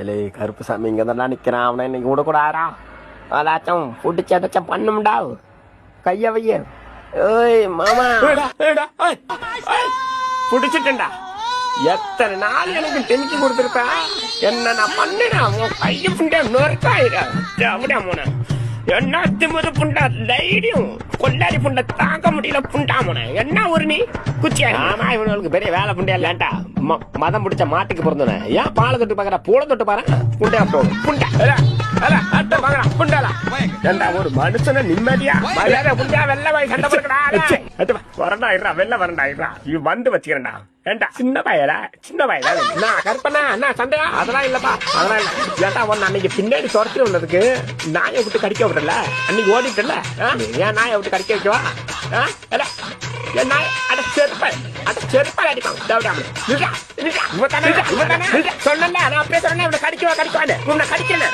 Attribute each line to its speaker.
Speaker 1: இல்லை கருப்பு சாமி இங்கே தான் நிற்கிறான். அவனை இன்னைக்கு விடக்கூடாதா? அதாச்சும் பிடிச்சி எதாச்சும் பண்ணும்டா. கைய வைய. ஏய் மாமா பிடிச்சிட்டேன்டா. எத்தனை நாள் எனக்கு டென்ஷி கொடுத்துருப்ப. என்ன நான் பண்ணினா உன் கைய புண்டை நொறுக்காயிரா. அப்படியா போன என்ன திமுது புண்டா தைரியம் கொண்டாடி புண்டை தாக்க முடியல புண்டா போன என்ன ஒரு நீ குச்சியா. ஆமா இவனுக்கு பெரிய வேலை புண்டியா இல்லண்டா. மதம் பிடிச்ச மாட்டுக்கு பிறந்தன. ஏன் பாலை தொட்டு பாக்குற பூளை தொட்டு பாரு புண்டையா புண்டா புண்டாலா. ஏண்டா ஒரு மனுஷன நிம்மதியா மரியாதை புண்டியா வெள்ள வாய் சண்டை போடுறா. வரண்டாயிரா வெள்ள வரண்டாயிரா. இது வந்து வச்சுக்கிறேன்டா. ஏண்டா சின்ன பையடா சின்ன பையடா. நான் கற்பனா என்ன சண்டையா? அதெல்லாம் இல்லப்பா அதெல்லாம் இல்ல. ஏண்டா ஒன்னு அன்னைக்கு பின்னாடி துரத்தி உள்ளதுக்கு நாயை விட்டு கடிக்க விடல. அன்னைக்கு ஓடிட்டல ஏன் நாயை விட்டு கடிக்க வைக்கவா? என் நாய் அட செருப்பா அடிப்பான். சொன்ன நான் அப்படியே சொன்னேன் கடிக்கவா கடிக்குவான்னு உன்னை கடிக்கல.